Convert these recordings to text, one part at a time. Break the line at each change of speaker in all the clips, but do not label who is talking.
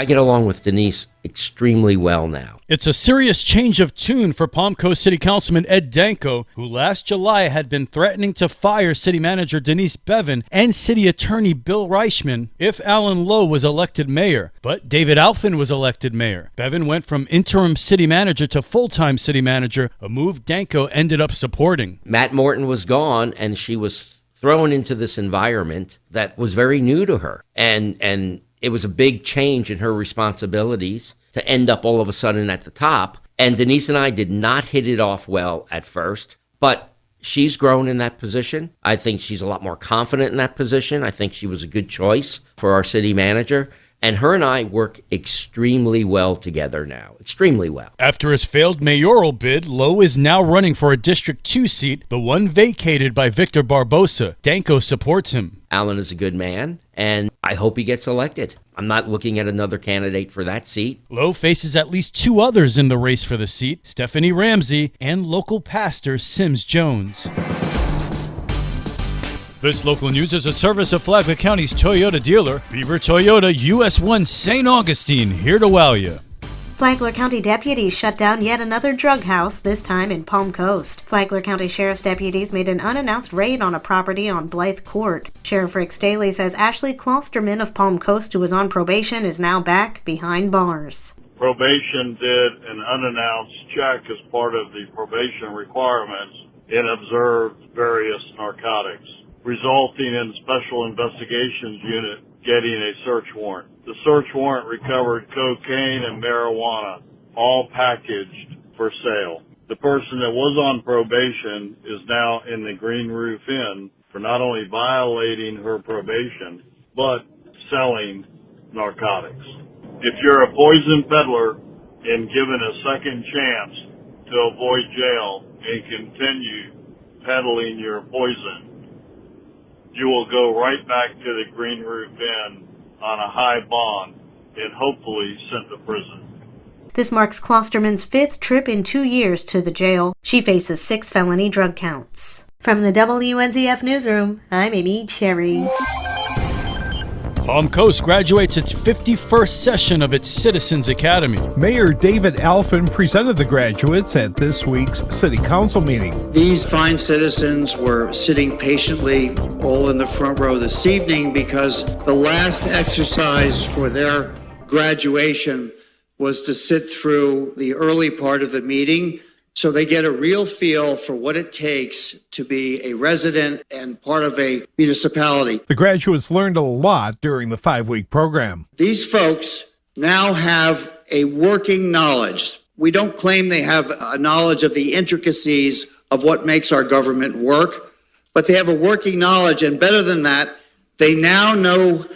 I get along with Denise extremely well now.
It's a serious change of tune for Palm Coast City Councilman Ed Denko, who last July had been threatening to fire City Manager Denise Bevan and City Attorney Bill Reichman if Alan Lowe was elected mayor. But David Alfin was elected mayor. Bevan went from interim city manager to full-time city manager, a move Denko ended up supporting.
Matt Morton was gone, and she was thrown into this environment that was very new to her. And it was a big change in her responsibilities to end up all of a sudden at the top. And Denise and I did not hit it off well at first, but she's grown in that position. I think she's a lot more confident in that position. I think she was a good choice for our city manager. And her and I work extremely well together now, extremely well.
After his failed mayoral bid, Lowe is now running for a District 2 seat, the one vacated by Victor Barbosa. Denko supports him.
Alan is a good man, and I hope he gets elected. I'm not looking at another candidate for that seat.
Lowe faces at least two others in the race for the seat, Stephanie Ramsey and local pastor Sims Jones. This local news is a service of Flagler County's Toyota dealer, Beaver Toyota US 1 St. Augustine, here to wow you.
Flagler County deputies shut down yet another drug house, this time in Palm Coast. Flagler County Sheriff's deputies made an unannounced raid on a property on Blythe Court. Sheriff Rick Staley says Ashley Klosterman of Palm Coast, who was on probation, is now back behind bars.
Probation did an unannounced check as part of the probation requirements and observed various narcotics, resulting in Special Investigations Unit getting a search warrant. The search warrant recovered cocaine and marijuana, all packaged for sale. The person that was on probation is now in the Green Roof Inn for not only violating her probation, but selling narcotics. If you're a poison peddler and given a second chance to avoid jail and continue peddling your poison, you will go right back to the Green Roof Inn on a high bond and hopefully sent to prison.
This marks Klosterman's 5th trip in 2 years to the jail. She faces 6 felony drug counts. From the WNZF Newsroom, I'm Amy Cherry.
Palm Coast graduates its 51st session of its Citizens Academy.
Mayor David Alfin presented the graduates at this week's City Council meeting.
These fine citizens were sitting patiently all in the front row this evening because the last exercise for their graduation was to sit through the early part of the meeting so they get a real feel for what it takes to be a resident and part of a municipality.
The graduates learned a lot during the 5-week program.
These folks now have a working knowledge. We don't claim they have a knowledge of the intricacies of what makes our government work, but they have a working knowledge, and better than that, they now know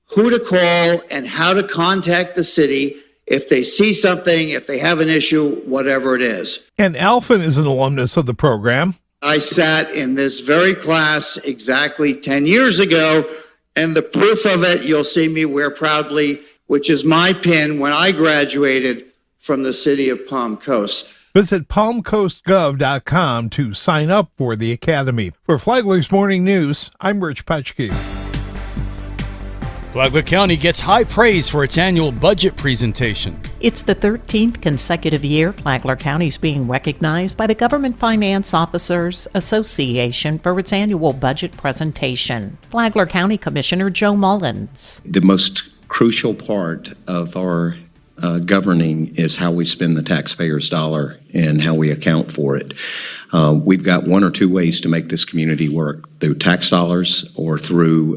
who to call and how to contact the city if they see something, if they have an issue, whatever it is.
And Alfin is an alumnus of the program.
I sat in this very class exactly 10 years ago, and the proof of it you'll see me wear proudly, which is my pin when I graduated from the city of Palm Coast.
Visit palmcoastgov.com to sign up for the Academy. For Flagler's Morning News, I'm Rich Petchke.
Flagler County gets high praise for its annual budget presentation.
It's the 13th consecutive year Flagler County is being recognized by the Government Finance Officers Association for its annual budget presentation. Flagler County Commissioner Joe Mullins.
The most crucial part of our governing is how we spend the taxpayer's dollar and how we account for it. We've got one or two ways to make this community work, through tax dollars or through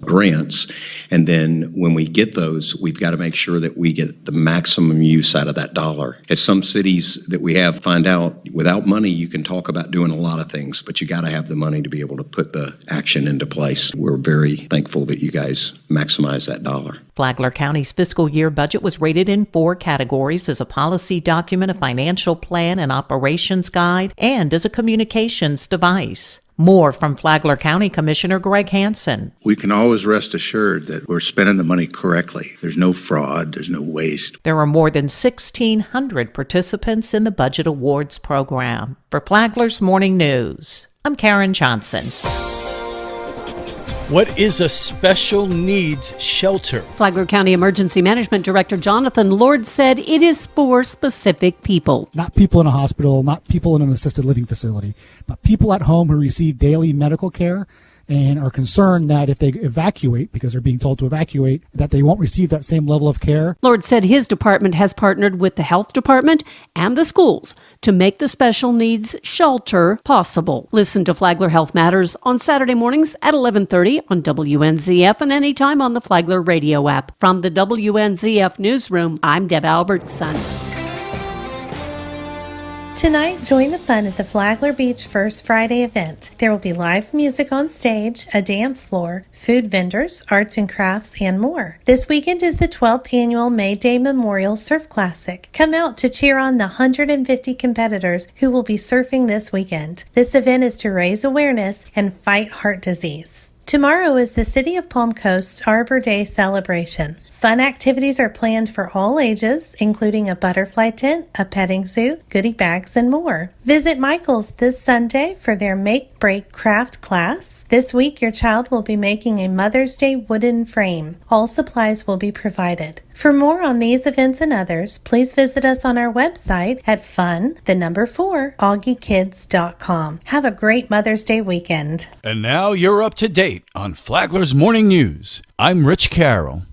grants. And then when we get those, we've got to make sure that we get the maximum use out of that dollar. As some cities that we have find out, without money, you can talk about doing a lot of things, but you got to have the money to be able to put the action into place. We're very thankful that you guys maximize that dollar.
Flagler County's fiscal year budget was rated in 4 categories: as a policy document, a financial plan, an operations guide, and as a communications device. More from Flagler County Commissioner Greg Hansen.
We can always rest assured that we're spending the money correctly. There's no fraud, there's no waste.
There are more than 1,600 participants in the Budget Awards program. For Flagler's Morning News, I'm Karen Johnson.
What is a special needs shelter?
Flagler County Emergency Management Director Jonathan Lord said it is for specific people.
Not people in a hospital, not people in an assisted living facility, but people at home who receive daily medical care and are concerned that if they evacuate, because they're being told to evacuate, that they won't receive that same level of care.
Lord said his department has partnered with the health department and the schools to make the special needs shelter possible. Listen to Flagler Health Matters on Saturday mornings at 11:30 on WNZF and anytime on the Flagler radio app. From the WNZF newsroom, I'm Deb Albertson.
Tonight, join the fun at the Flagler Beach First Friday event. There will be live music on stage, a dance floor, food vendors, arts and crafts, and more. This weekend is the 12th annual May Day Memorial Surf Classic. Come out to cheer on the 150 competitors who will be surfing this weekend. This event is to raise awareness and fight heart disease. Tomorrow is the City of Palm Coast's Arbor Day celebration. Fun activities are planned for all ages, including a butterfly tent, a petting zoo, goodie bags, and more. Visit Michael's this Sunday for their Make Break Craft class. This week, your child will be making a Mother's Day wooden frame. All supplies will be provided. For more on these events and others, please visit us on our website at fun4augiekids.com. Have a great Mother's Day weekend.
And now you're up to date on Flagler's Morning News. I'm Rich Carroll.